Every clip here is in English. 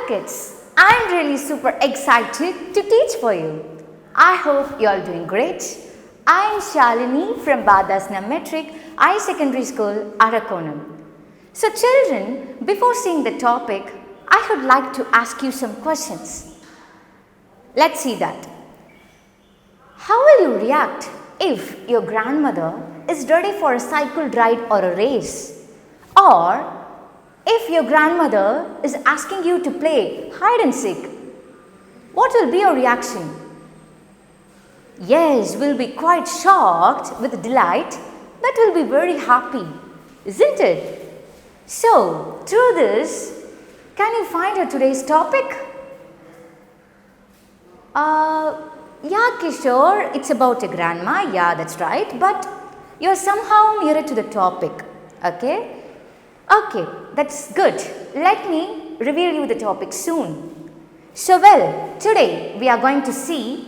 kids, I'm really super excited to teach for you. I hope you are doing great. I'm Shalini from Badasna Metric High Secondary School, Arakonam. So children, before seeing the topic, I would like to ask you some questions. Let's see that. How will you react if your grandmother is ready for a cycle ride or a race? Or if your grandmother is asking you to play hide and seek, what will be your reaction? Yes, we'll be quite shocked with delight, but we'll be very happy, isn't it? So, through this, can you find out today's topic? Yeah, Kishore, it's about a grandma. Yeah, that's right. But you're somehow nearer to the topic. Okay? Okay, that's good. Let me reveal you the topic soon. So, today we are going to see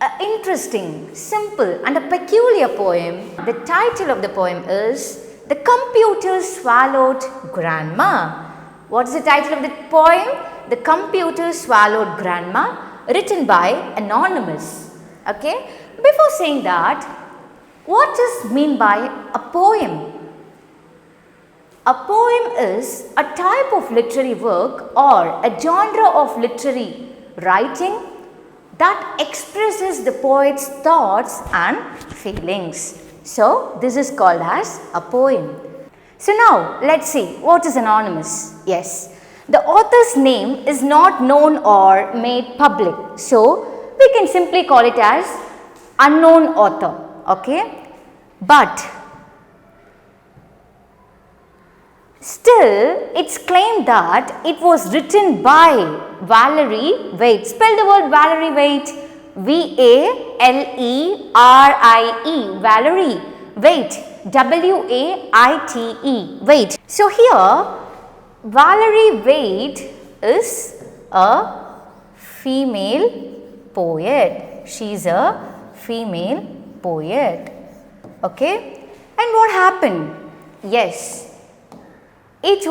an interesting, simple and a peculiar poem. The title of the poem is The Computer Swallowed Grandma. What is the title of the poem? The Computer Swallowed Grandma, written by Anonymous. Okay? Before saying that, what is meant by a poem? A poem is a type of literary work or a genre of literary writing that expresses the poet's thoughts and feelings. So, this is called as a poem. So, now let's see what is anonymous. Yes, the author's name is not known or made public. So, we can simply call it as unknown author. Okay, but still, it's claimed that it was written by Valerie Waite. Spell the word Valerie Waite. V-A-L-E-R-I-E. Valerie Waite. W-A-I-T-E. Waite. So, here Valerie Waite is a female poet. She is a female poet. Okay. And what happened? Yes. It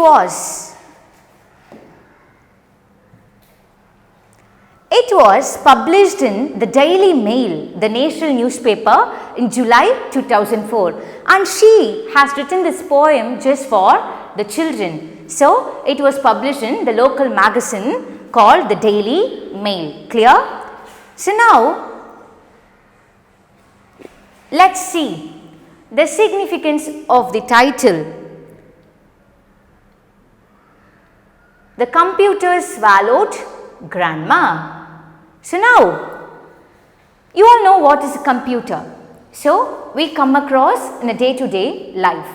was published in the Daily Mail, the national newspaper, in July 2004, and she has written this poem just for the children. So, it was published in the local magazine called the Daily Mail. Clear? So, now let's see the significance of the title. The Computer Swallowed Grandma. So, now you all know what is a computer. So, we come across in a day-to-day life.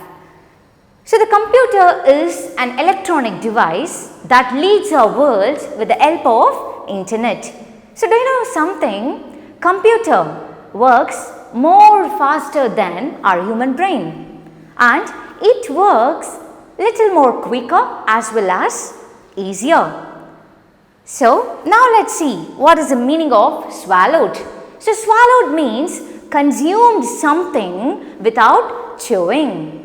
So, the computer is an electronic device that leads our world with the help of internet. So, do you know something? Computer works more faster than our human brain, and it works little more quicker as well as easier. So, now let's see what is the meaning of swallowed. So, swallowed means consumed something without chewing.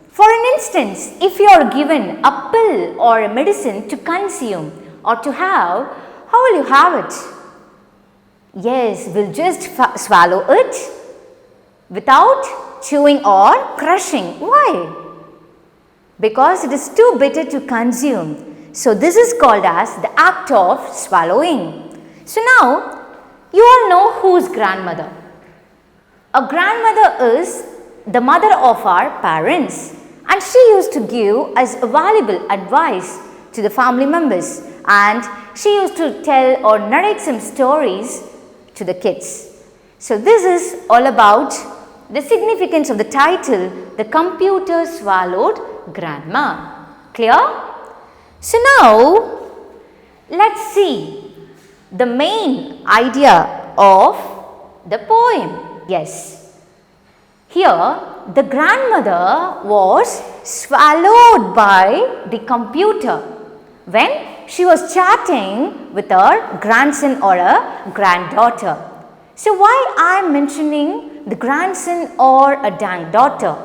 For an instance, if you are given a pill or a medicine to consume or to have, how will you have it? Yes, we'll just swallow it without chewing or crushing. Why? Because it is too bitter to consume. So, this is called as the act of swallowing. So, now you all know who is grandmother. A grandmother is the mother of our parents, and she used to give us valuable advice to the family members, and she used to tell or narrate some stories to the kids. So, this is all about the significance of the title, The Computer Swallowed Grandma. Clear? So, now let's see the main idea of the poem. Yes, here the grandmother was swallowed by the computer when she was chatting with her grandson or a granddaughter. So, why I am mentioning the grandson or a granddaughter?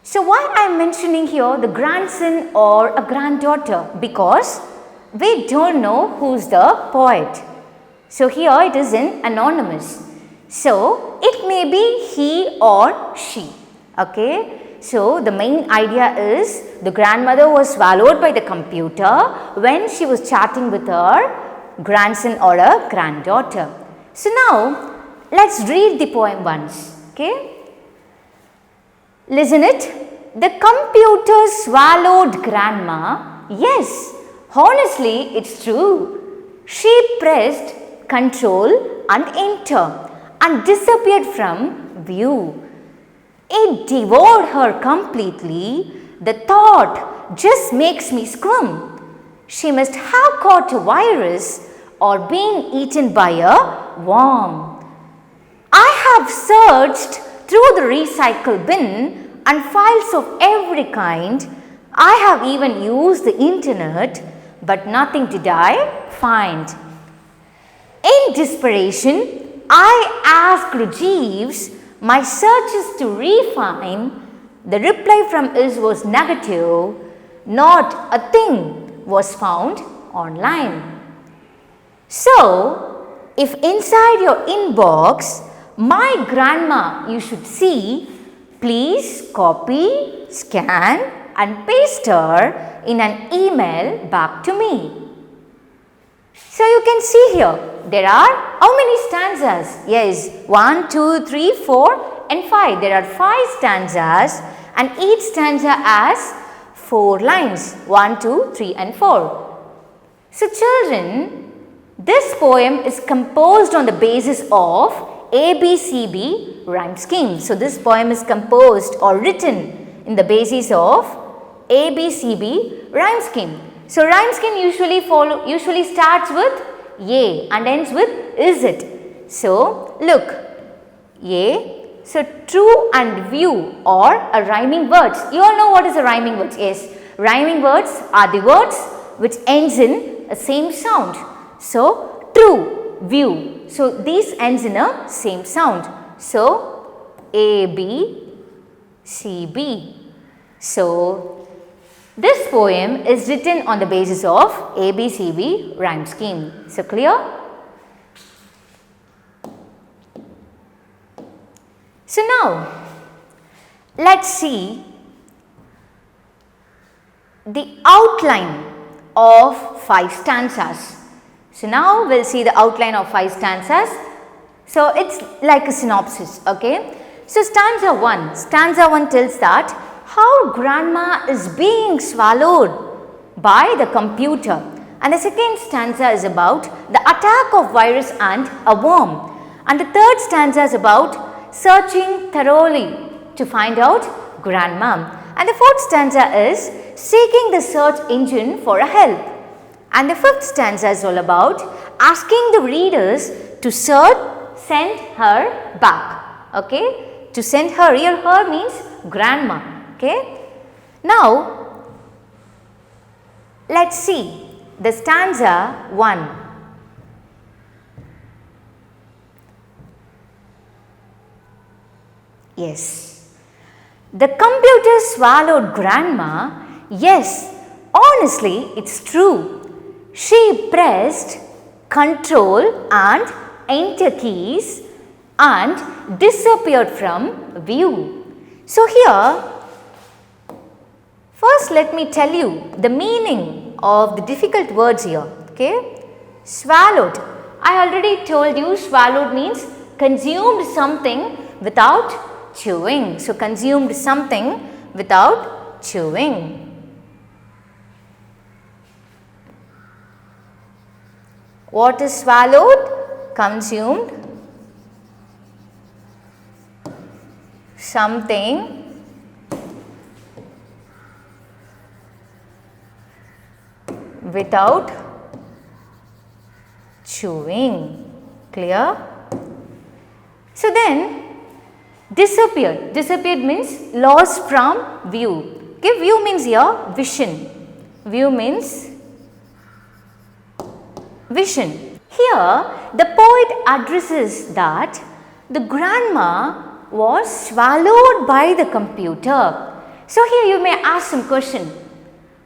So, why I am mentioning here the grandson or a granddaughter? Because we don't know who's the poet. So here it is in anonymous. So it may be he or she. Okay. So the main idea is the grandmother was swallowed by the computer when she was chatting with her grandson or a granddaughter. So now let's read the poem once. Okay. Listen it. The computer swallowed grandma. Yes, honestly, it's true. She pressed Control and Enter and disappeared from view. It devoured her completely. The thought just makes me squirm. She must have caught a virus or been eaten by a worm. I have searched through the recycle bin and files of every kind. I have even used the internet, but nothing did I find. In desperation, I asked Jeeves my searches to refine. The reply from his was negative. Not a thing was found online. So, if inside your inbox, my grandma you should see, please copy, scan and paste her in an email back to me. So you can see here, there are how many stanzas? Yes, 1, 2, 3, 4 and 5. There are 5 stanzas and each stanza has 4 lines, 1, 2, 3 and 4. So children, this poem is composed on the basis of ABCB rhyme scheme. So this poem is composed or written in the basis of ABCB rhyme scheme. So rhyme scheme usually starts with A and ends with is it. So look, A. So true and view are a rhyming words. You all know what is a rhyming words? Yes, rhyming words are the words which ends in a same sound. So true, view. So these ends in a same sound. So A, B, C, B. So this poem is written on the basis of ABCB rhyme scheme. So clear? So now let's see the outline of 5 stanzas. So now we'll see the outline of 5 stanzas. So it's like a synopsis, okay. So stanza 1 tells that how grandma is being swallowed by the computer, and the second stanza is about the attack of virus and a worm, and the third stanza is about searching thoroughly to find out grandma, and the fourth stanza is seeking the search engine for a help, and the fifth stanza is all about asking the readers to send her back, okay. To send her, here her means grandma, okay. Now let's see the stanza 1. Yes, the computer swallowed grandma. Yes, honestly, it's true. She pressed Control and Enter keys and disappeared from view. So here, first let me tell you the meaning of the difficult words here, okay. Swallowed. I already told you swallowed means consumed something without chewing. So consumed something without chewing. What is swallowed? Consumed something without chewing. Clear? So then disappeared. Disappeared means lost from view. Okay, view means here vision. View means vision. Here the poet addresses that the grandma was swallowed by the computer. So here you may ask some question.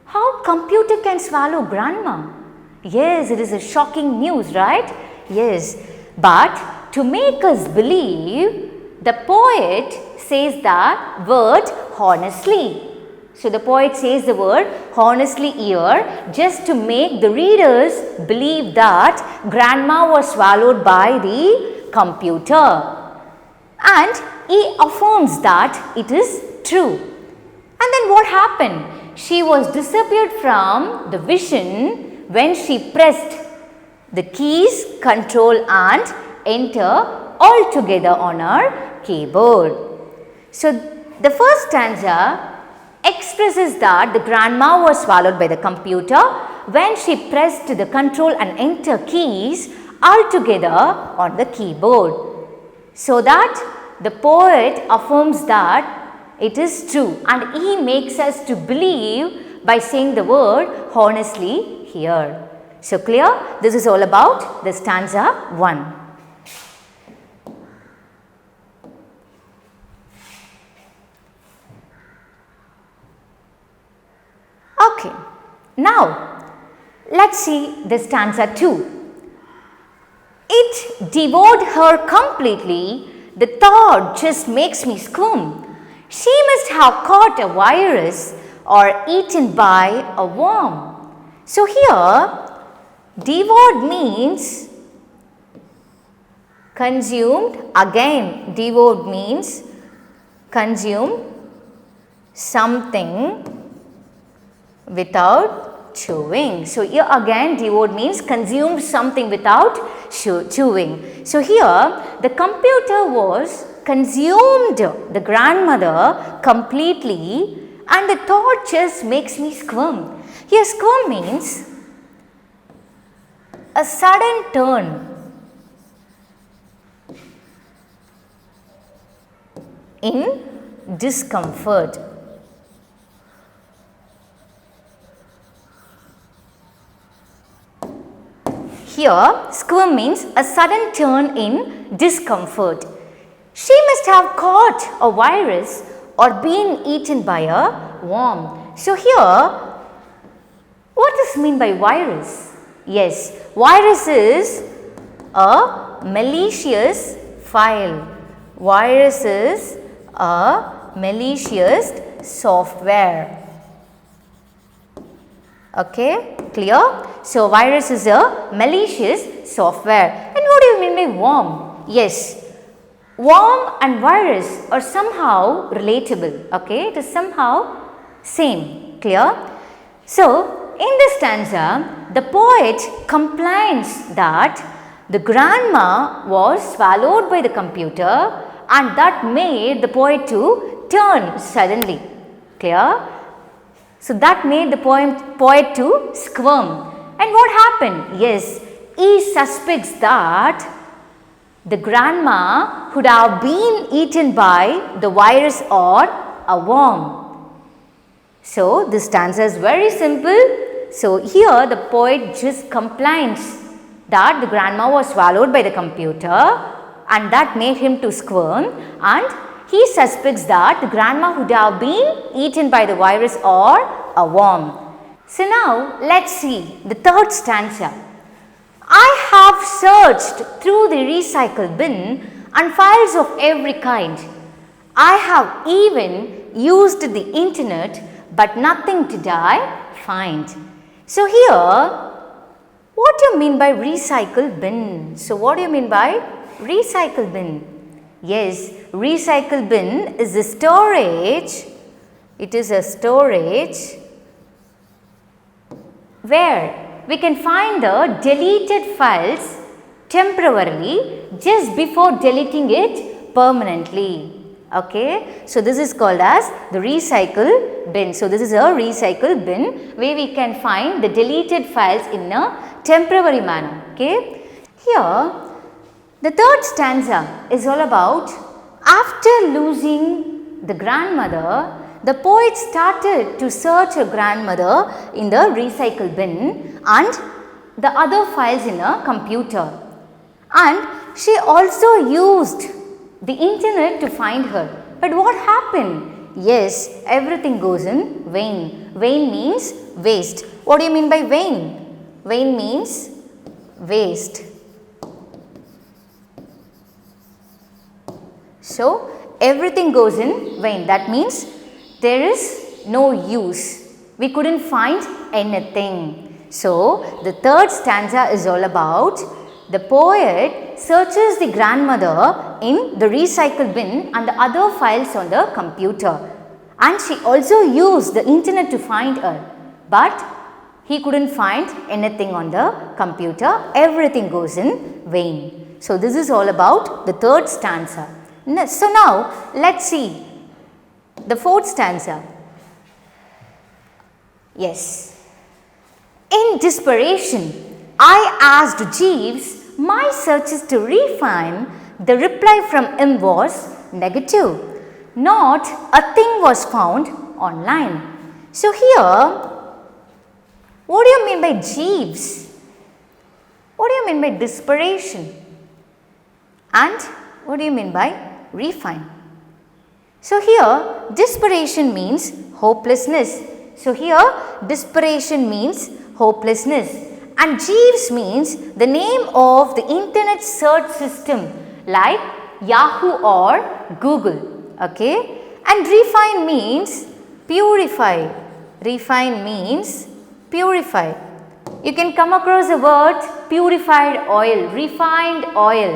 How computer can swallow grandma? Yes, it is a shocking news, right? Yes, but to make us believe, the poet says the word honestly. So, the poet says the word honestly here just to make the readers believe that grandma was swallowed by the computer. And he affirms that it is true. And then what happened? She was disappeared from the vision when she pressed the keys control and enter all together on her keyboard. So, the first stanza expresses that the grandma was swallowed by the computer when she pressed the control and enter keys all together on the keyboard. So that the poet affirms that it is true, and he makes us to believe by saying the word honestly here. So clear? This is all about the stanza 1. Okay, now let's see the stanza 2. It devoured her completely, the thought just makes me squirm. She must have caught a virus or eaten by a worm. So here, devoured means consumed. Again, devoured means consumed something without chewing. So here again devoured means consumed something without chewing. So here the computer was consumed the grandmother completely, and the thought just makes me squirm. Here squirm means a sudden turn in discomfort. Here, squirm means a sudden turn in discomfort. She must have caught a virus or been eaten by a worm. So here, what is meant by virus? Yes, virus is a malicious file. Virus is a malicious software. Okay, clear? So, virus is a malicious software. And what do you mean by worm? Yes, worm and virus are somehow relatable. Okay, it is somehow same. Clear? So, in this stanza, the poet complains that the grandma was swallowed by the computer, and that made the poet to turn suddenly. Clear? So, that made the poet to squirm. And what happened? Yes, he suspects that the grandma could have been eaten by the virus or a worm. So, this stanza is very simple. So, here the poet just complains that the grandma was swallowed by the computer, and that made him to squirm, and he suspects that the grandma would have been eaten by the virus or a worm. So now let's see the third stanza. I have searched through the recycle bin and files of every kind. I have even used the internet, but nothing did I find. So here, what do you mean by recycle bin? So what do you mean by recycle bin? Yes, recycle bin is a storage. It is a storage where we can find the deleted files temporarily just before deleting it permanently. Okay, so this is called as the recycle bin. So this is a recycle bin where we can find the deleted files in a temporary manner. Okay, here the third stanza is all about after losing the grandmother, the poet started to search her grandmother in the recycle bin and the other files in a computer. And she also used the internet to find her. But what happened? Yes, everything goes in vain. Vain means waste. What do you mean by vain? Vain means waste. So, everything goes in vain. That means there is no use. We couldn't find anything. So, the third stanza is all about the poet searches the grandmother in the recycle bin and the other files on the computer. And she also used the internet to find her. But he couldn't find anything on the computer. Everything goes in vain. So, this is all about the third stanza. So, now let us see the fourth stanza. Yes. In desperation, I asked Jeeves my searches to refine. The reply from him was negative. Not a thing was found online. So, here what do you mean by Jeeves? What do you mean by desperation? And what do you mean by refine? So, here desperation means hopelessness. So, here desperation means hopelessness and Jeeves means the name of the internet search system like Yahoo or Google. Okay? And refine means purify. Refine means purify. You can come across the word purified oil, refined oil.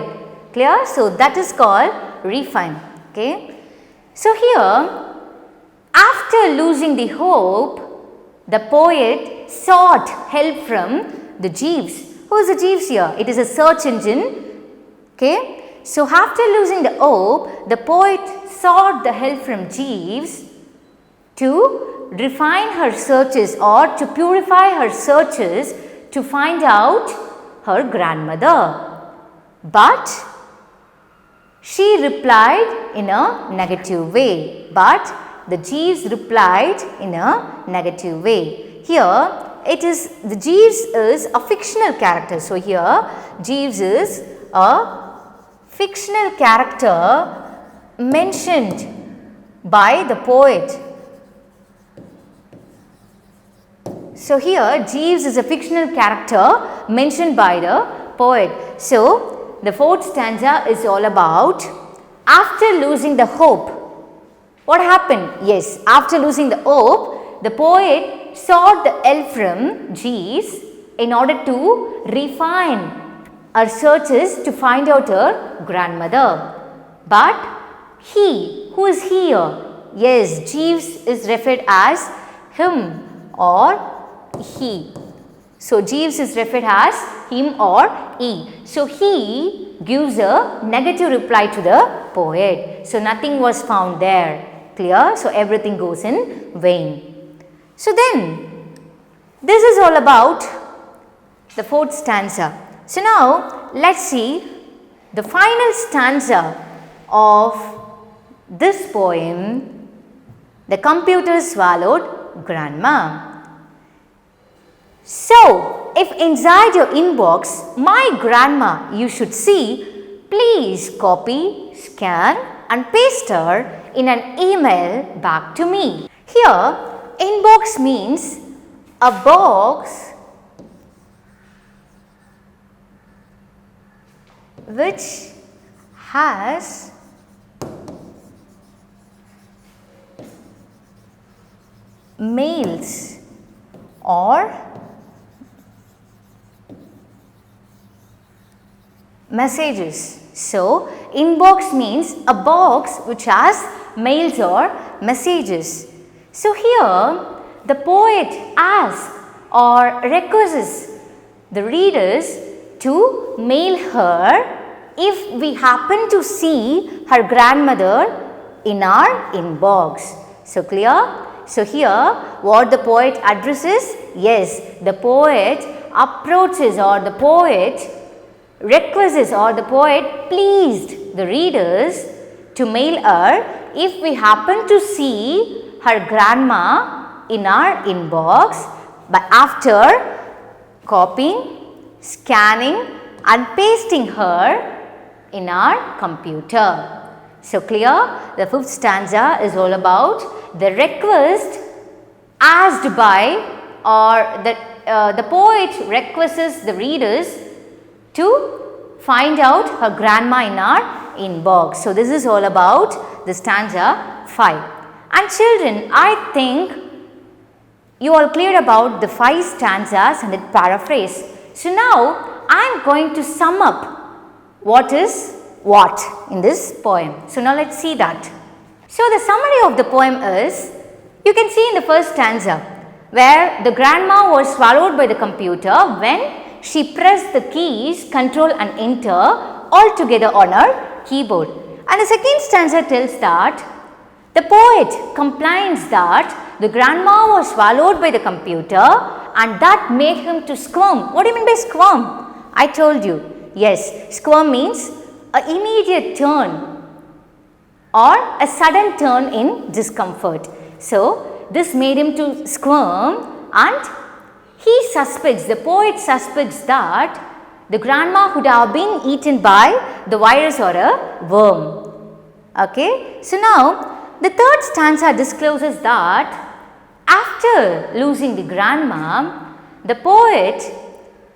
Clear? So, that is called refine. Okay. So, here after losing the hope, the poet sought help from the Jeeves. Who is the Jeeves here? It is a search engine. Okay. So, after losing the hope, the poet sought the help from Jeeves to refine her searches or to purify her searches to find out her grandmother. But she replied in a negative way. But the Jeeves replied in a negative way. Here it is, the Jeeves is a fictional character. So, here Jeeves is a fictional character mentioned by the poet. So, here Jeeves is a fictional character mentioned by the poet. So, the fourth stanza is all about after losing the hope. What happened? Yes, after losing the hope, the poet sought the help from Jeeves in order to refine her searches to find out her grandmother. But he, who is here? Yes, Jeeves is referred as him or he. So, Jeeves is referred as him or he. So, he gives a negative reply to the poet. So, nothing was found there. Clear? So, everything goes in vain. So, then this is all about the fourth stanza. So, now let us see the final stanza of this poem, The Computer Swallowed Grandma. So, if inside your inbox, my grandma you should see, please copy, scan and paste her in an email back to me. Here, inbox means a box which has mails or messages. So, inbox means a box which has mails or messages. So, here the poet asks or requests the readers to mail her if we happen to see her grandmother in our inbox. So, clear? So, here what the poet addresses? Yes, the poet approaches or the poet requests or the poet pleased the readers to mail her if we happen to see her grandma in our inbox, but after copying, scanning and pasting her in our computer. So, clear? The fifth stanza is all about the request asked by or the the poet requests the readers to find out her grandma in our inbox. So, this is all about the stanza 5. And children, I think you all cleared about the 5 stanzas and its paraphrase. So, now I am going to sum up what is what in this poem. So, now let us see that. So, the summary of the poem is, you can see in the first stanza where the grandma was swallowed by the computer when she pressed the keys Control and Enter all together on her keyboard. And the second stanza tells that the poet complains that the grandma was swallowed by the computer and that made him to squirm. What do you mean by squirm? I told you. Yes, squirm means an immediate turn or a sudden turn in discomfort. So, this made him to squirm and he suspects, the poet suspects that the grandma would have been eaten by the virus or a worm. Okay. So, now the third stanza discloses that after losing the grandma, the poet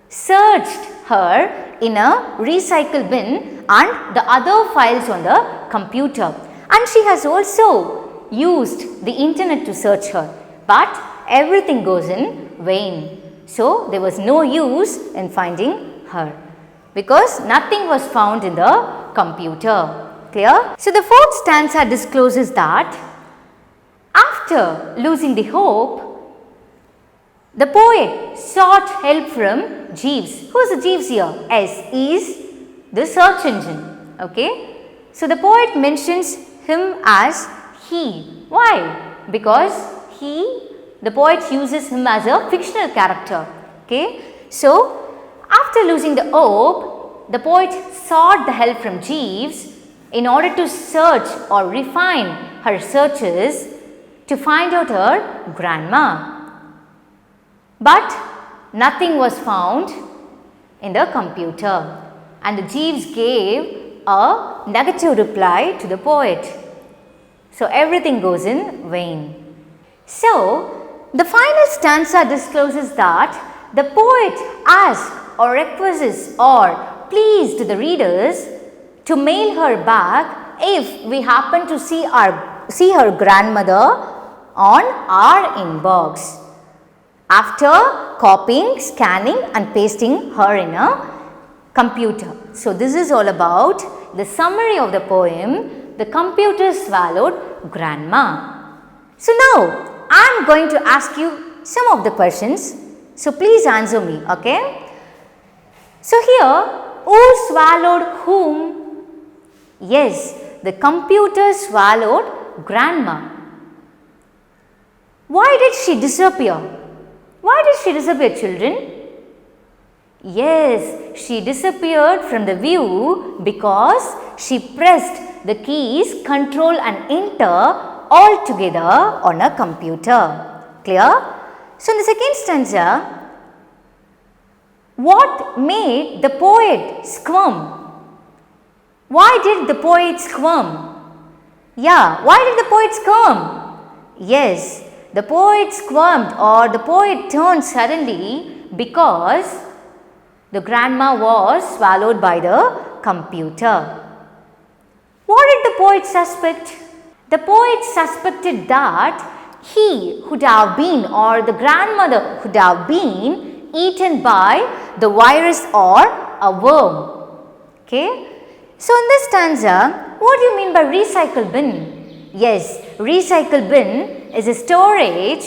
searched her in a recycle bin and the other files on the computer, and she has also used the internet to search her, but everything goes in vain. So, there was no use in finding her because nothing was found in the computer. Clear? So, the fourth stanza discloses that after losing the hope, the poet sought help from Jeeves. Who is Jeeves here? S is the search engine. Okay. So, the poet mentions him as he. Why? Because the poet uses him as a fictional character. Okay. So, after losing the hope, the poet sought the help from Jeeves in order to search or refine her searches to find out her grandma. But nothing was found in the computer and the Jeeves gave a negative reply to the poet. So, everything goes in vain. So, the final stanza discloses that the poet asked or requests or pleased the readers to mail her back if we happen to see her grandmother on our inbox after copying, scanning and pasting her in a computer. So, this is all about the summary of the poem, The Computer Swallowed Grandma. So, now I am going to ask you some of the questions. So, please answer me. Okay. So, here who swallowed whom? Yes, the computer swallowed grandma. Why did she disappear? Why did she disappear, children? Yes, she disappeared from the view because she pressed the keys Control and Enter all together on a computer. Clear? So, in the second stanza, what made the poet squirm? Why did the poet squirm? Yeah, why did the poet squirm? Yes, the poet squirmed or the poet turned suddenly because the grandma was swallowed by the computer. What did the poet suspect? The poet suspected that he would have been or the grandmother would have been eaten by the virus or a worm. Okay. So, in this stanza, what do you mean by recycle bin? Yes, recycle bin is a storage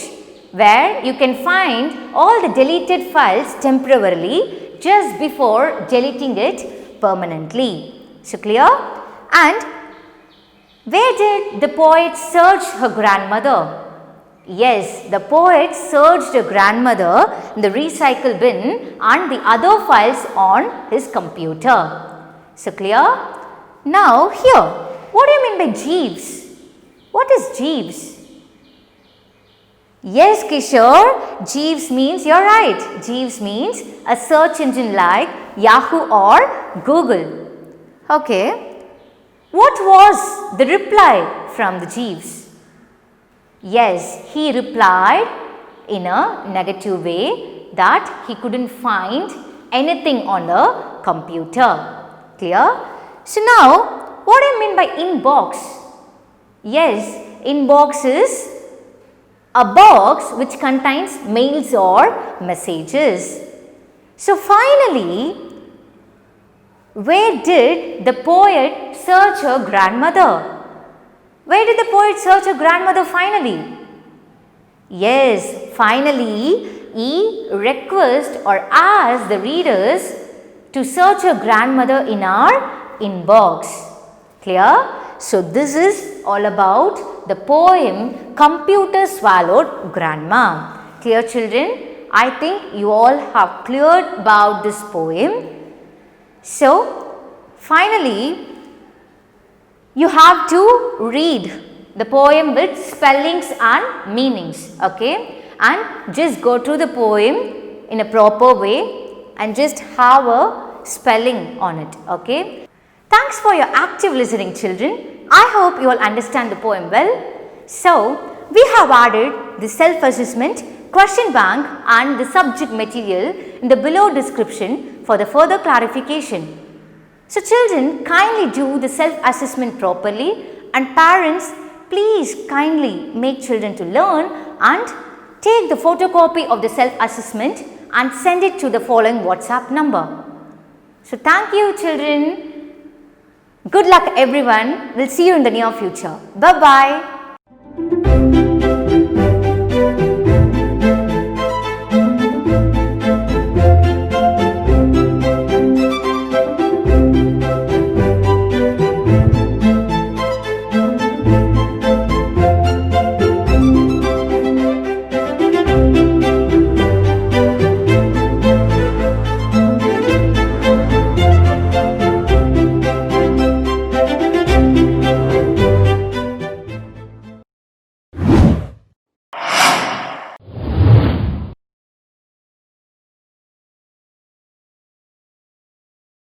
where you can find all the deleted files temporarily just before deleting it permanently. So, clear? And where did the poet search her grandmother? Yes, the poet searched her grandmother in the recycle bin and the other files on his computer. So, clear? Now, here, what do you mean by Jeeves? What is Jeeves? Yes, Kishore, Jeeves means, you're right, Jeeves means a search engine like Yahoo or Google. Okay. What was the reply from the Jeeves? Yes, he replied in a negative way that he couldn't find anything on the computer. Clear? So now, what do you mean by inbox? Yes, inbox is a box which contains mails or messages. So finally, where did the poet search her grandmother? Where did the poet search her grandmother finally? Yes, finally he requests or asks the readers to search her grandmother in our inbox. Clear? So this is all about the poem Computer Swallowed Grandma. Clear, children? I think you all have cleared about this poem. So finally, you have to read the poem with spellings and meanings, okay? And just go through the poem in a proper way and just have a spelling on it, okay? Thanks for your active listening, children. I hope you all understand the poem well. So, we have added the self-assessment, question bank and the subject material in the below description for the further clarification. So, children, kindly do the self-assessment properly, and parents, please kindly make children to learn and take the photocopy of the self-assessment and send it to the following WhatsApp number. So, thank you, children. Good luck, everyone. We'll see you in the near future. Bye-bye.